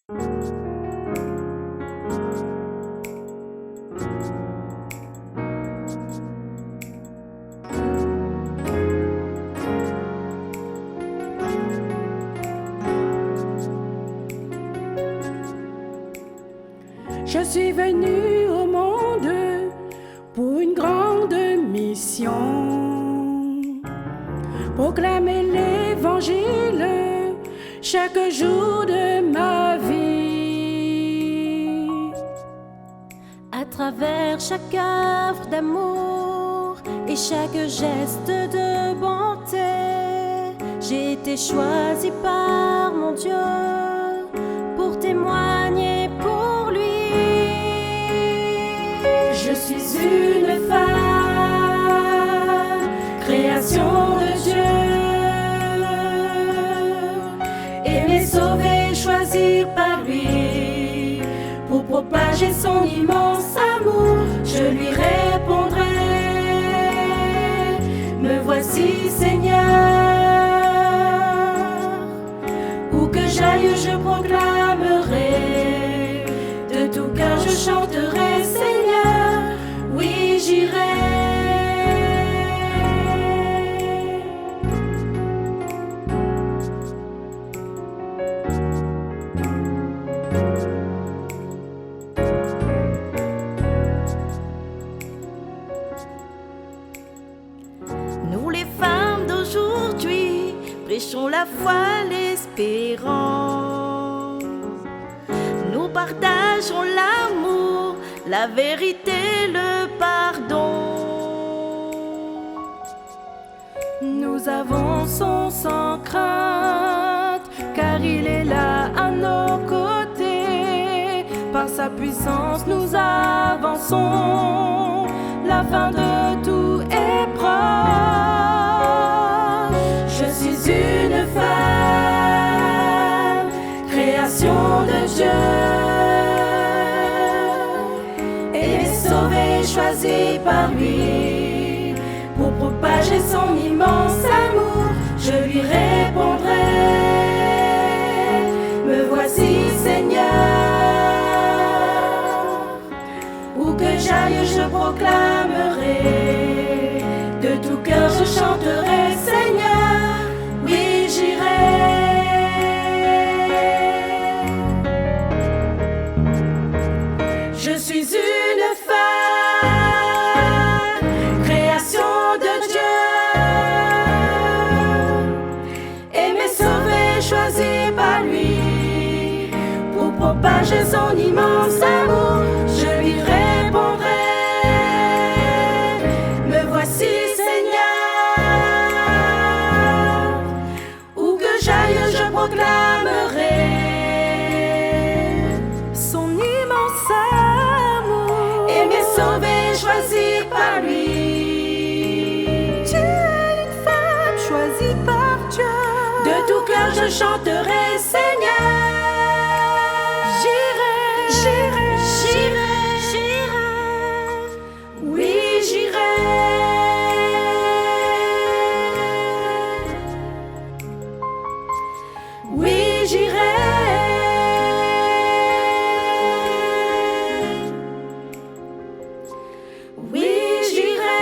Je suis venu au monde pour une grande mission, proclamer l'évangile chaque jour de ma vie. À travers chaque œuvre d'amour et chaque geste de bonté, j'ai été choisi par mon Dieu pour témoigner pour lui. Je suis une femme, création de Dieu, aimée, sauvée, choisie par lui, pour propager son immense amour. Je lui répondrai, me voici Seigneur. Où que j'aille, je proclamerai, de tout cœur je chanterai, Seigneur, oui j'irai. Nous les femmes d'aujourd'hui prêchons la foi, l'espérance. Nous partageons l'amour, la vérité, le pardon. Nous avançons sans crainte, car il est là à nos côtés. Par sa puissance nous avançons, la fin de tout est proche. Je suis une femme, création de Dieu, et sauvée, choisie par lui, pour propager son immense amour. Je lui répondrai, me voici Seigneur. Où que j'aille, je proclamerai, de tout cœur je chanterai, Seigneur, oui j'irai. Je suis une femme, création de Dieu, aimée, sauvée, choisie par lui, pour propager son immense amour. Je lui répondrai, me voici Seigneur. Où que j'aille, je proclamerai son immense amour, aimé, sauvé, choisi par lui. Tu es une femme choisie par Dieu, de tout cœur je chanterai, Seigneur. J'irai, j'irai, j'irai, j'irai, oui j'irai. Oui j'irai. Oui j'irai.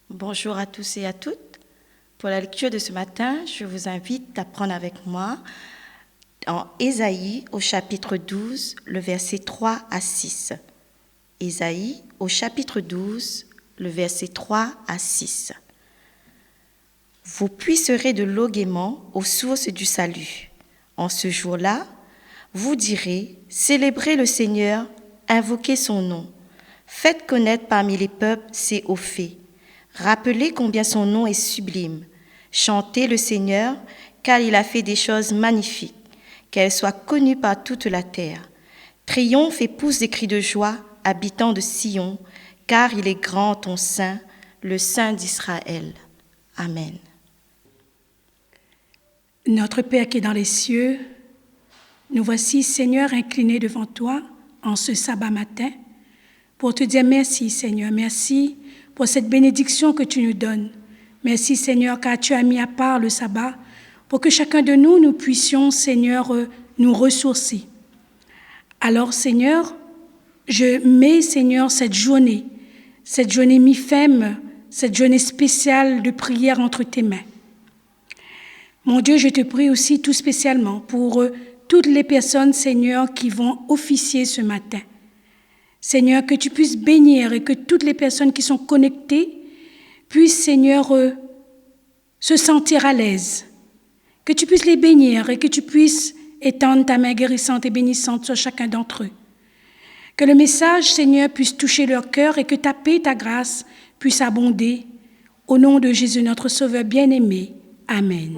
Bonjour à tous et à toutes. Pour la lecture de ce matin, je vous invite à prendre avec moi en Ésaïe au chapitre 12, le verset 3 à 6. Ésaïe au chapitre 12, le verset 3 à 6. Vous puiserez de l'eau gaiement aux sources du salut. En ce jour-là, vous direz, célébrez le Seigneur, invoquez son nom. Faites connaître parmi les peuples ses hauts faits. Rappelez combien son nom est sublime. Chantez le Seigneur, car il a fait des choses magnifiques. Qu'elles soient connues par toute la terre. Triomphe et pousse des cris de joie, habitants de Sion, car il est grand ton Saint, le Saint d'Israël. Amen. Notre Père qui est dans les cieux, nous voici, Seigneur, inclinés devant toi en ce sabbat matin pour te dire merci, Seigneur, merci pour cette bénédiction que tu nous donnes. Merci Seigneur, car tu as mis à part le sabbat pour que chacun de nous, nous puissions, Seigneur, nous ressourcer. Alors Seigneur, je mets, Seigneur, cette journée mi-femme, cette journée spéciale de prière entre tes mains. Mon Dieu, je te prie aussi tout spécialement pour toutes les personnes, Seigneur, qui vont officier ce matin. Seigneur, que tu puisses bénir et que toutes les personnes qui sont connectées puissent, Seigneur, se sentir à l'aise. Que tu puisses les bénir et que tu puisses étendre ta main guérissante et bénissante sur chacun d'entre eux. Que le message, Seigneur, puisse toucher leur cœur et que ta paix et ta grâce puissent abonder. Au nom de Jésus, notre Sauveur bien-aimé. Amen.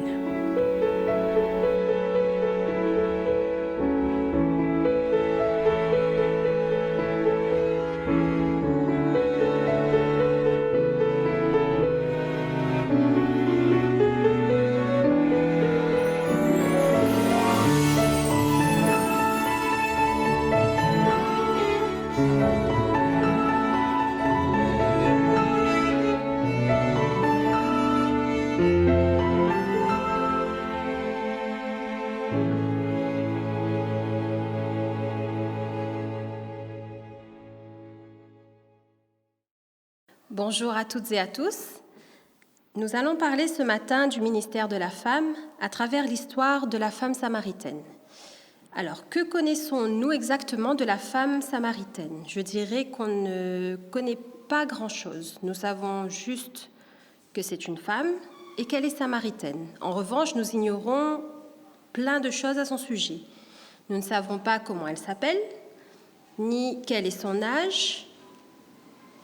Bonjour à toutes et à tous. Nous allons parler ce matin du ministère de la femme à travers l'histoire de la femme samaritaine. Alors, que connaissons-nous exactement de la femme samaritaine ? Je dirais qu'on ne connaît pas grand-chose. Nous savons juste que c'est une femme et qu'elle est samaritaine. En revanche, nous ignorons plein de choses à son sujet. Nous ne savons pas comment elle s'appelle, ni quel est son âge.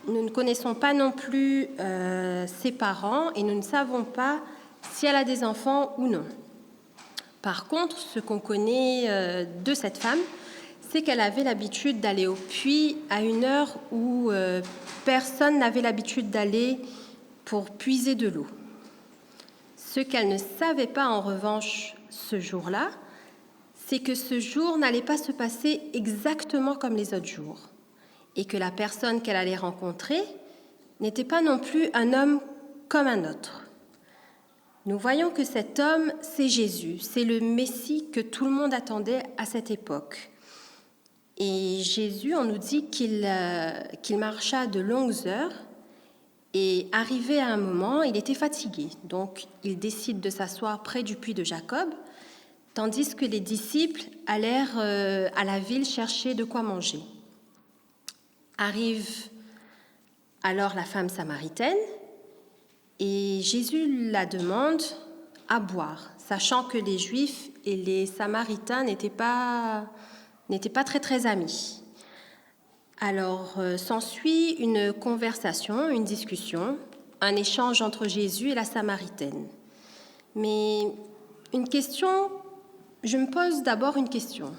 Nous ne connaissons pas non plus ses parents et nous ne savons pas si elle a des enfants ou non. Par contre, ce qu'on connaît de cette femme, c'est qu'elle avait l'habitude d'aller au puits à une heure où personne n'avait l'habitude d'aller pour puiser de l'eau. Ce qu'elle ne savait pas en revanche ce jour-là, c'est que ce jour n'allait pas se passer exactement comme les autres jours. Et que la personne qu'elle allait rencontrer n'était pas non plus un homme comme un autre. Nous voyons que cet homme, c'est Jésus, c'est le Messie que tout le monde attendait à cette époque. Et Jésus, on nous dit qu'il marcha de longues heures et arrivé à un moment, il était fatigué. Donc, il décide de s'asseoir près du puits de Jacob, tandis que les disciples allèrent à la ville chercher de quoi manger. Arrive alors la femme samaritaine et Jésus la demande à boire, sachant que les Juifs et les Samaritains n'étaient pas très amis. Alors s'ensuit une conversation, une discussion, un échange entre Jésus et la Samaritaine. Mais je me pose d'abord une question.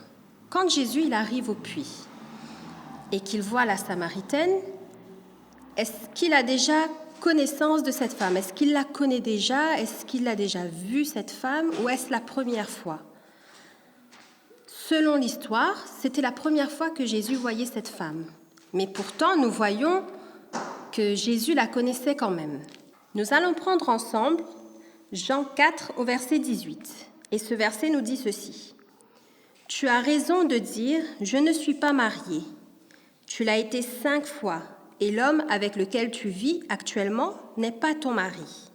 Quand Jésus il arrive au puits, et qu'il voit la Samaritaine, est-ce qu'il a déjà connaissance de cette femme ? Est-ce qu'il la connaît déjà ? Est-ce qu'il a déjà vu cette femme ? Ou est-ce la première fois ? Selon l'histoire, c'était la première fois que Jésus voyait cette femme. Mais pourtant, nous voyons que Jésus la connaissait quand même. Nous allons prendre ensemble Jean 4 au verset 18. Et ce verset nous dit ceci. « Tu as raison de dire, je ne suis pas mariée. Tu l'as été 5 fois, et l'homme avec lequel tu vis actuellement n'est pas ton mari. »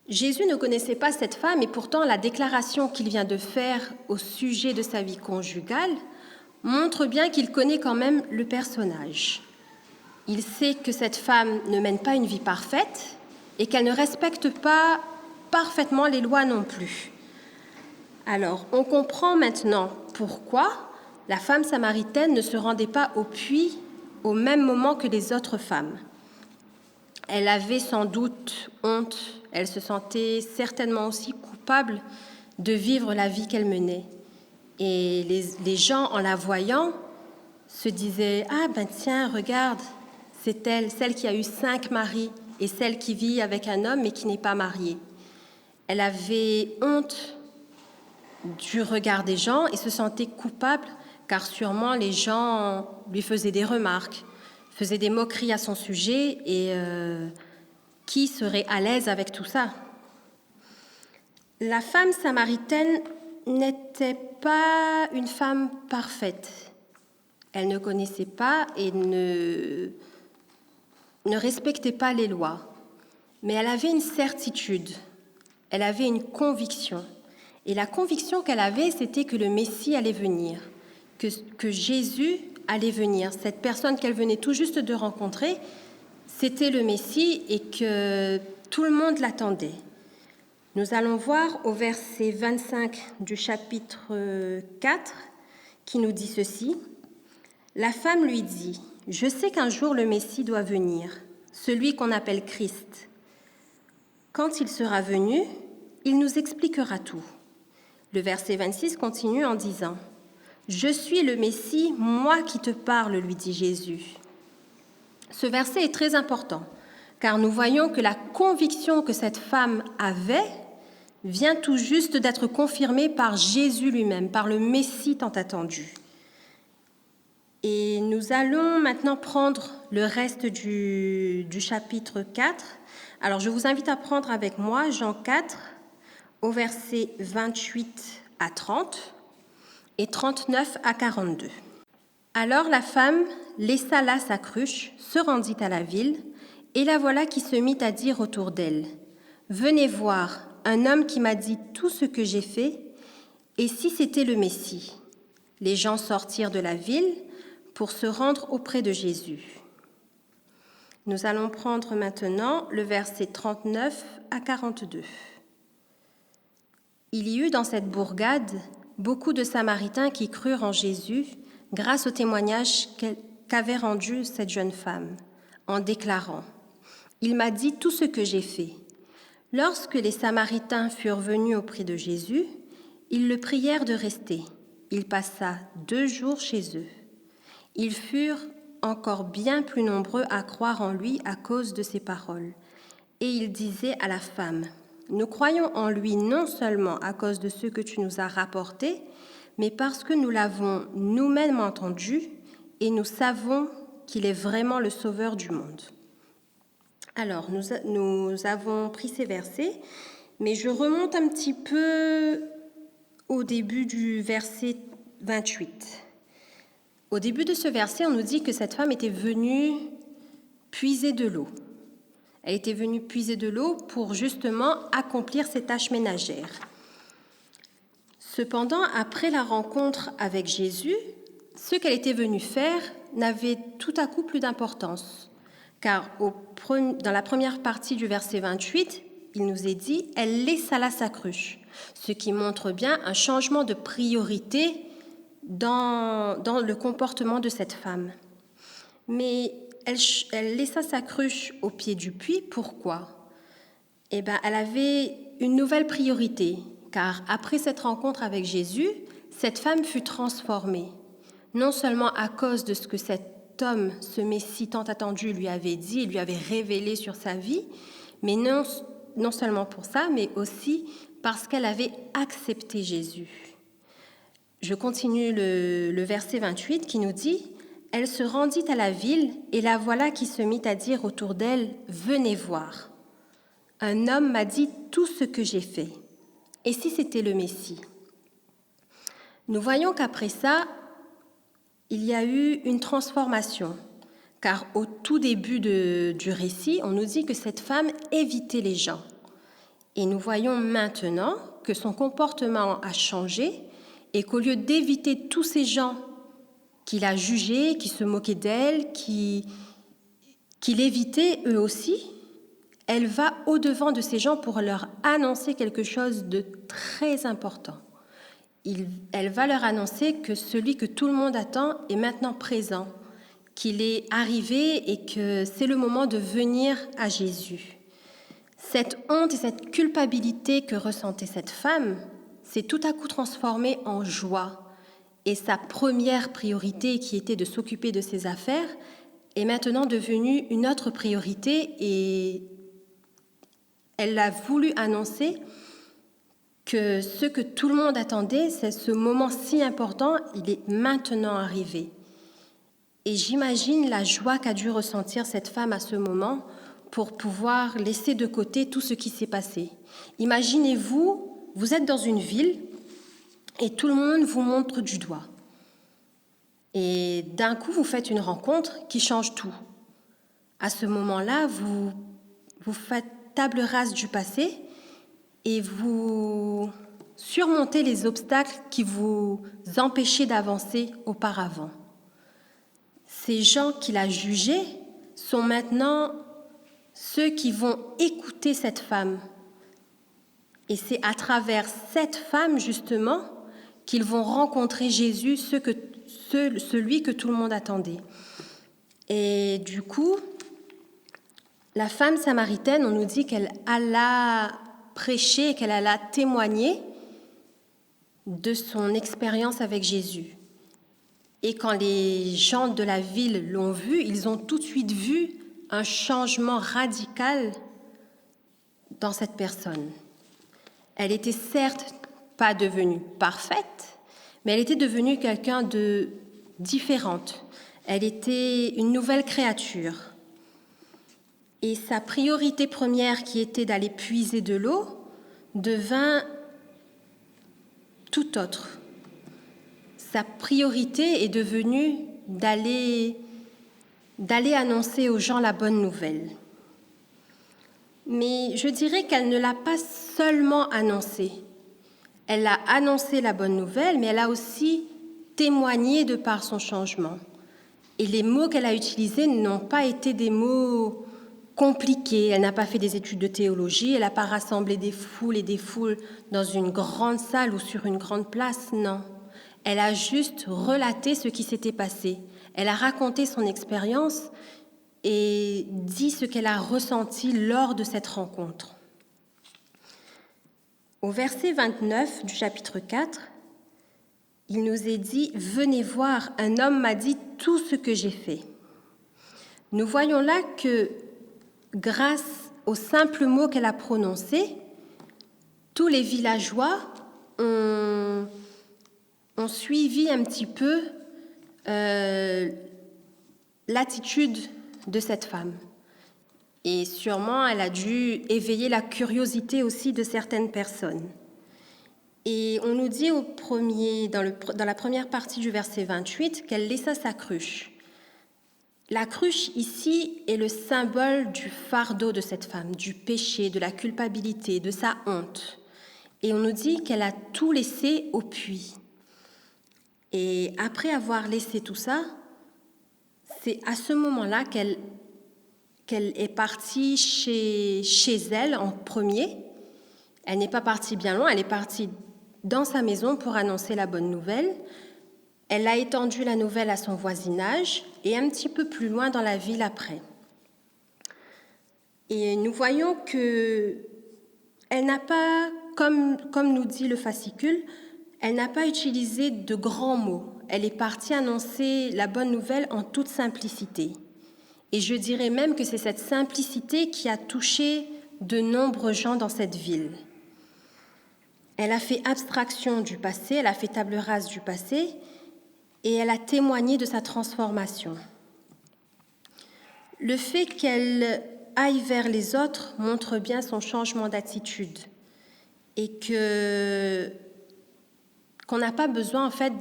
Jésus ne connaissait pas cette femme, et pourtant la déclaration qu'il vient de faire au sujet de sa vie conjugale montre bien qu'il connaît quand même le personnage. Il sait que cette femme ne mène pas une vie parfaite et qu'elle ne respecte pas parfaitement les lois non plus. Alors, on comprend maintenant pourquoi la femme samaritaine ne se rendait pas au puits au même moment que les autres femmes. Elle avait sans doute honte, elle se sentait certainement aussi coupable de vivre la vie qu'elle menait. Et les gens, en la voyant, se disaient « Ah ben tiens, regarde, c'est elle, celle qui a eu 5 maris et celle qui vit avec un homme mais qui n'est pas mariée. » Elle avait honte du regard des gens et se sentait coupable car sûrement les gens lui faisaient des remarques faisait des moqueries à son sujet et qui serait à l'aise avec tout ça? La femme samaritaine n'était pas une femme parfaite. Elle ne connaissait pas et ne respectait pas les lois. Mais elle avait une certitude, elle avait une conviction. Et la conviction qu'elle avait, c'était que le Messie allait venir, que Jésus allait venir. Cette personne qu'elle venait tout juste de rencontrer, c'était le Messie et que tout le monde l'attendait. Nous allons voir au verset 25 du chapitre 4 qui nous dit ceci. La femme lui dit, « Je sais qu'un jour le Messie doit venir, celui qu'on appelle Christ. Quand il sera venu, il nous expliquera tout. » Le verset 26 continue en disant, « Je suis le Messie, moi qui te parle, lui dit Jésus. » Ce verset est très important, car nous voyons que la conviction que cette femme avait vient tout juste d'être confirmée par Jésus lui-même, par le Messie tant attendu. Et nous allons maintenant prendre le reste du chapitre 4. Alors, je vous invite à prendre avec moi Jean 4, au verset 28 à 30 et 39 à 42. Alors la femme laissa là sa cruche, se rendit à la ville, et la voilà qui se mit à dire autour d'elle, « Venez voir, un homme qui m'a dit tout ce que j'ai fait, et si c'était le Messie ?» Les gens sortirent de la ville pour se rendre auprès de Jésus. Nous allons prendre maintenant le verset 39 à 42. Il y eut dans cette bourgade beaucoup de Samaritains qui crurent en Jésus grâce au témoignage qu'avait rendu cette jeune femme, en déclarant « Il m'a dit tout ce que j'ai fait ». Lorsque les Samaritains furent venus auprès de Jésus, ils le prièrent de rester. Il passa 2 jours chez eux. Ils furent encore bien plus nombreux à croire en lui à cause de ses paroles. Et ils disaient à la femme, « Nous croyons en lui non seulement à cause de ce que tu nous as rapporté, mais parce que nous l'avons nous-mêmes entendu et nous savons qu'il est vraiment le Sauveur du monde. » Alors, nous avons pris ces versets, mais je remonte un petit peu au début du verset 28. Au début de ce verset, on nous dit que cette femme était venue puiser de l'eau. Elle était venue puiser de l'eau pour justement accomplir ses tâches ménagères. Cependant, après la rencontre avec Jésus, ce qu'elle était venue faire n'avait tout à coup plus d'importance, car dans la première partie du verset 28, il nous est dit « Elle laissa là sa cruche », ce qui montre bien un changement de priorité dans le comportement de cette femme. Mais elle laissa sa cruche au pied du puits. Pourquoi ? Elle avait une nouvelle priorité, car après cette rencontre avec Jésus, cette femme fut transformée, non seulement à cause de ce que cet homme, ce Messie tant attendu, lui avait dit et lui avait révélé sur sa vie, mais non seulement pour ça, mais aussi parce qu'elle avait accepté Jésus. Je continue le verset 28 qui nous dit « Elle se rendit à la ville et la voilà qui se mit à dire autour d'elle « Venez voir. Un homme m'a dit tout ce que j'ai fait. Et si c'était le Messie ?» Nous voyons qu'après ça, il y a eu une transformation, car au tout début du récit, on nous dit que cette femme évitait les gens. Et nous voyons maintenant que son comportement a changé et qu'au lieu d'éviter tous ces gens qui la jugeaient, qui se moquaient d'elle, qui l'évitaient eux aussi, elle va au-devant de ces gens pour leur annoncer quelque chose de très important. Elle va leur annoncer que celui que tout le monde attend est maintenant présent, qu'il est arrivé et que c'est le moment de venir à Jésus. Cette honte et cette culpabilité que ressentait cette femme s'est tout à coup transformée en joie. Et sa première priorité, qui était de s'occuper de ses affaires, est maintenant devenue une autre priorité et elle a voulu annoncer que ce que tout le monde attendait, c'est ce moment si important, il est maintenant arrivé. Et j'imagine la joie qu'a dû ressentir cette femme à ce moment pour pouvoir laisser de côté tout ce qui s'est passé. Imaginez-vous, vous êtes dans une ville et tout le monde vous montre du doigt. Et d'un coup, vous faites une rencontre qui change tout. À ce moment-là, vous faites table rase du passé et vous surmontez les obstacles qui vous empêchaient d'avancer auparavant. Ces gens qui l'a jugée sont maintenant ceux qui vont écouter cette femme. Et c'est à travers cette femme, justement, qu'ils vont rencontrer Jésus, celui que tout le monde attendait. Et du coup, la femme samaritaine, on nous dit qu'elle alla prêcher, qu'elle alla témoigner de son expérience avec Jésus. Et quand les gens de la ville l'ont vue, ils ont tout de suite vu un changement radical dans cette personne. Elle était certes pas devenue parfaite, mais elle était devenue quelqu'un de différente. Elle était une nouvelle créature. Et sa priorité première, qui était d'aller puiser de l'eau, devint tout autre. Sa priorité est devenue d'aller annoncer aux gens la bonne nouvelle. Mais je dirais qu'elle ne l'a pas seulement annoncée. Elle a annoncé la bonne nouvelle, mais elle a aussi témoigné de par son changement. Et les mots qu'elle a utilisés n'ont pas été des mots compliquée. Elle n'a pas fait des études de théologie, elle n'a pas rassemblé des foules et des foules dans une grande salle ou sur une grande place, non. Elle a juste relaté ce qui s'était passé. Elle a raconté son expérience et dit ce qu'elle a ressenti lors de cette rencontre. Au verset 29 du chapitre 4, il nous est dit « Venez voir, un homme m'a dit tout ce que j'ai fait ». Nous voyons là que grâce aux simples mots qu'elle a prononcés, tous les villageois ont suivi un petit peu l'attitude de cette femme. Et sûrement, elle a dû éveiller la curiosité aussi de certaines personnes. Et on nous dit dans la première partie du verset 28 qu'elle laissa sa cruche. La cruche ici est le symbole du fardeau de cette femme, du péché, de la culpabilité, de sa honte. Et on nous dit qu'elle a tout laissé au puits. Et après avoir laissé tout ça, c'est à ce moment-là qu'elle est partie chez elle en premier. Elle n'est pas partie bien loin, elle est partie dans sa maison pour annoncer la bonne nouvelle. Elle a étendu la nouvelle à son voisinage et un petit peu plus loin dans la ville après. Et nous voyons qu'elle n'a pas, comme nous dit le fascicule, elle n'a pas utilisé de grands mots. Elle est partie annoncer la bonne nouvelle en toute simplicité. Et je dirais même que c'est cette simplicité qui a touché de nombreux gens dans cette ville. Elle a fait abstraction du passé, elle a fait table rase du passé, et elle a témoigné de sa transformation. Le fait qu'elle aille vers les autres montre bien son changement d'attitude et qu'on n'a pas besoin en fait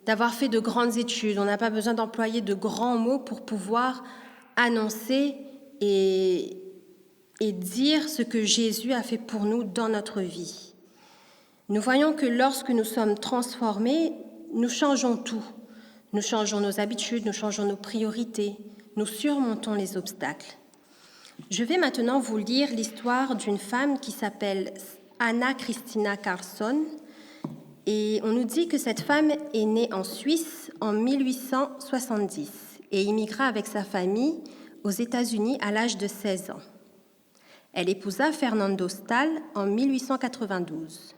d'avoir fait de grandes études, on n'a pas besoin d'employer de grands mots pour pouvoir annoncer et dire ce que Jésus a fait pour nous dans notre vie. Nous voyons que lorsque nous sommes transformés, nous changeons tout. Nous changeons nos habitudes, nous changeons nos priorités, nous surmontons les obstacles. Je vais maintenant vous lire l'histoire d'une femme qui s'appelle Anna Christina Carlsson. Et on nous dit que cette femme est née en Suisse en 1870 et immigra avec sa famille aux États-Unis à l'âge de 16 ans. Elle épousa Fernando Stahl en 1892.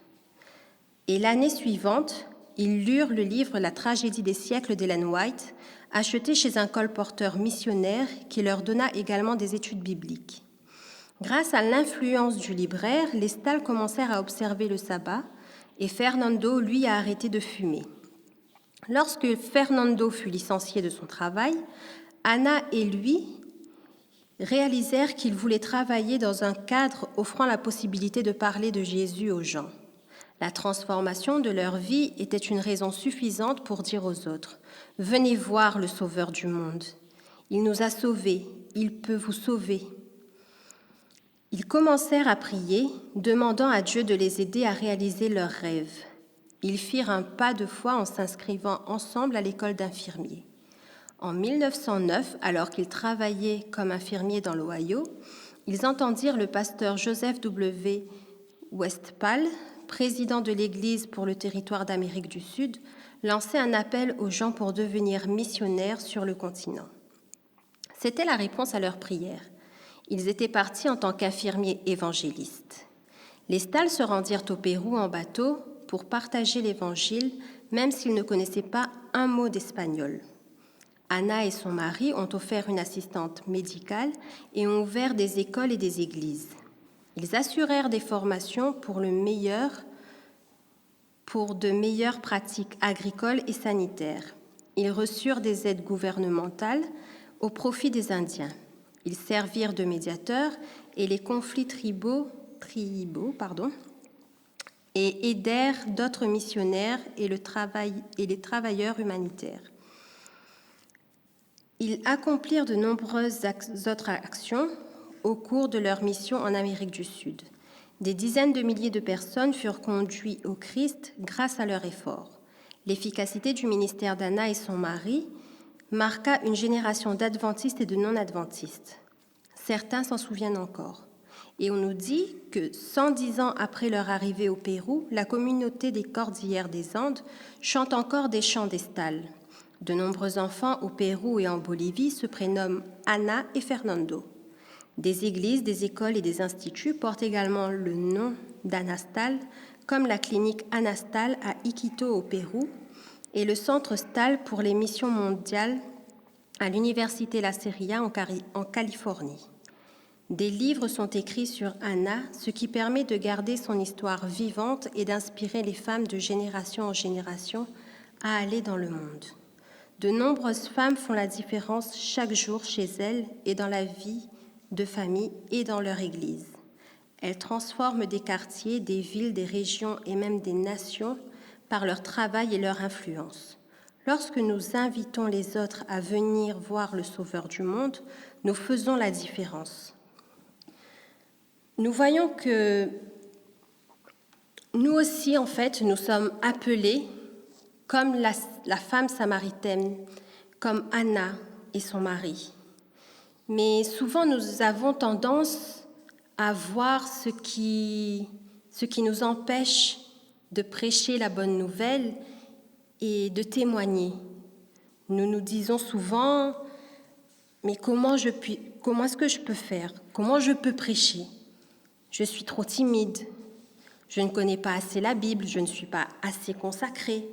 Et l'année suivante, ils lurent le livre « La tragédie des siècles » d'Ellen White, acheté chez un colporteur missionnaire qui leur donna également des études bibliques. Grâce à l'influence du libraire, les Stahl commencèrent à observer le sabbat et Fernando, lui, a arrêté de fumer. Lorsque Fernando fut licencié de son travail, Anna et lui réalisèrent qu'ils voulaient travailler dans un cadre offrant la possibilité de parler de Jésus aux gens. La transformation de leur vie était une raison suffisante pour dire aux autres « Venez voir le Sauveur du monde. Il nous a sauvés, il peut vous sauver. » Ils commencèrent à prier, demandant à Dieu de les aider à réaliser leurs rêves. Ils firent un pas de foi en s'inscrivant ensemble à l'école d'infirmiers. En 1909, alors qu'ils travaillaient comme infirmiers dans l'Ohio, ils entendirent le pasteur Joseph W. Westphal, président de l'Église pour le territoire d'Amérique du Sud, lancer un appel aux gens pour devenir missionnaires sur le continent. C'était la réponse à leur prière. Ils étaient partis en tant qu'infirmiers évangélistes. Les Stahl se rendirent au Pérou en bateau pour partager l'Évangile, même s'ils ne connaissaient pas un mot d'espagnol. Anna et son mari ont offert une assistante médicale et ont ouvert des écoles et des églises. Ils assurèrent des formations pour de meilleures pratiques agricoles et sanitaires. Ils reçurent des aides gouvernementales au profit des Indiens. Ils servirent de médiateurs et les conflits tribaux et aidèrent d'autres missionnaires et les travailleurs humanitaires. Ils accomplirent de nombreuses autres actions au cours de leur mission en Amérique du Sud. Des dizaines de milliers de personnes furent conduites au Christ grâce à leur effort. L'efficacité du ministère d'Anna et son mari marqua une génération d'adventistes et de non-adventistes. Certains s'en souviennent encore. Et on nous dit que 110 ans après leur arrivée au Pérou, la communauté des Cordillères des Andes chante encore des chants des Stahl. De nombreux enfants au Pérou et en Bolivie se prénomment Anna et Fernando. Des églises, des écoles et des instituts portent également le nom d'Anna Stahl, comme la clinique Anna Stahl à Iquitos au Pérou et le centre Stahl pour les missions mondiales à l'université La Sierra en Californie. Des livres sont écrits sur Anna, ce qui permet de garder son histoire vivante et d'inspirer les femmes de génération en génération à aller dans le monde. De nombreuses femmes font la différence chaque jour chez elles et dans la vie de famille et dans leur église. Elles transforment des quartiers, des villes, des régions et même des nations par leur travail et leur influence. Lorsque nous invitons les autres à venir voir le Sauveur du monde, nous faisons la différence. Nous voyons que nous aussi, en fait, nous sommes appelés, comme la femme samaritaine, comme Anna et son mari. Mais souvent, nous avons tendance à voir ce qui nous empêche de prêcher la bonne nouvelle et de témoigner. Nous nous disons souvent, mais comment est-ce que je peux faire? Comment je peux prêcher? Je suis trop timide. Je ne connais pas assez la Bible. Je ne suis pas assez consacrée.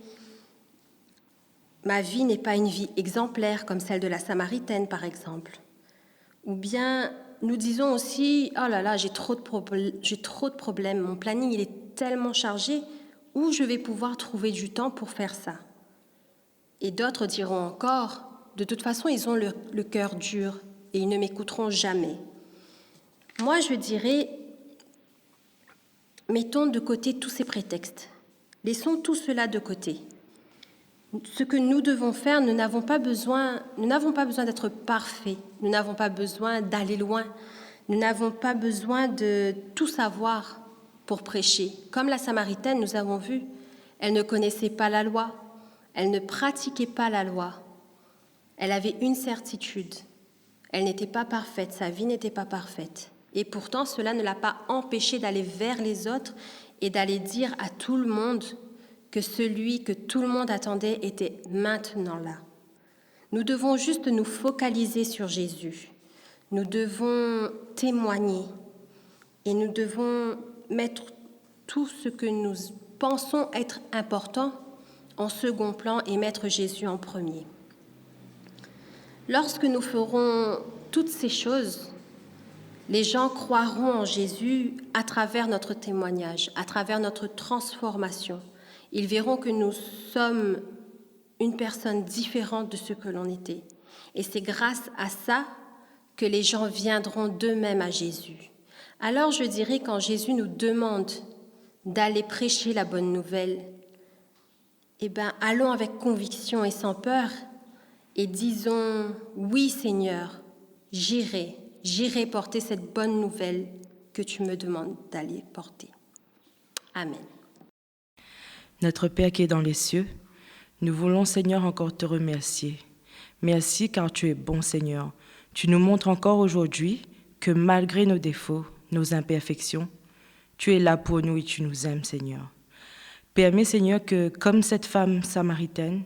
Ma vie n'est pas une vie exemplaire comme celle de la Samaritaine, par exemple. Ou bien nous disons aussi, oh là là, j'ai trop de problèmes. Mon planning il est tellement chargé. Où je vais pouvoir trouver du temps pour faire ça? Et d'autres diront encore, de toute façon, ils ont le cœur dur et ils ne m'écouteront jamais. Moi, je dirais, mettons de côté tous ces prétextes. Laissons tout cela de côté. Ce que nous devons faire, nous n'avons pas besoin d'être parfaits. Nous n'avons pas besoin d'aller loin. Nous n'avons pas besoin de tout savoir pour prêcher. Comme la Samaritaine, nous avons vu, elle ne connaissait pas la loi, elle ne pratiquait pas la loi. Elle avait une certitude, elle n'était pas parfaite, sa vie n'était pas parfaite. Et pourtant, cela ne l'a pas empêchée d'aller vers les autres et d'aller dire à tout le monde que celui que tout le monde attendait était maintenant là. Nous devons juste nous focaliser sur Jésus. Nous devons témoigner et nous devons mettre tout ce que nous pensons être important en second plan et mettre Jésus en premier. Lorsque nous ferons toutes ces choses, les gens croiront en Jésus à travers notre témoignage, à travers notre transformation. Ils verront que nous sommes une personne différente de ce que l'on était. Et c'est grâce à ça que les gens viendront d'eux-mêmes à Jésus. Alors je dirais, quand Jésus nous demande d'aller prêcher la bonne nouvelle, allons avec conviction et sans peur et disons « Oui Seigneur, j'irai porter cette bonne nouvelle que tu me demandes d'aller porter. » Amen. Notre Père qui est dans les cieux, nous voulons, Seigneur, encore te remercier. Merci car tu es bon, Seigneur. Tu nous montres encore aujourd'hui que malgré nos défauts, nos imperfections, tu es là pour nous et tu nous aimes, Seigneur. Permets, Seigneur, que comme cette femme samaritaine,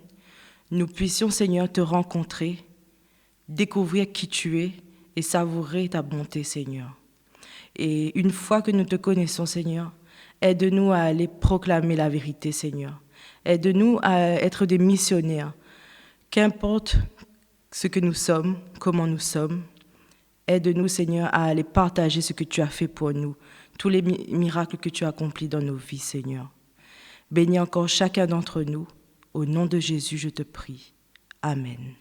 nous puissions, Seigneur, te rencontrer, découvrir qui tu es et savourer ta bonté, Seigneur. Et une fois que nous te connaissons, Seigneur, aide-nous à aller proclamer la vérité, Seigneur. Aide-nous à être des missionnaires. Qu'importe ce que nous sommes, comment nous sommes, aide-nous, Seigneur, à aller partager ce que tu as fait pour nous, tous les miracles que tu as accomplis dans nos vies, Seigneur. Bénis encore chacun d'entre nous. Au nom de Jésus, je te prie. Amen.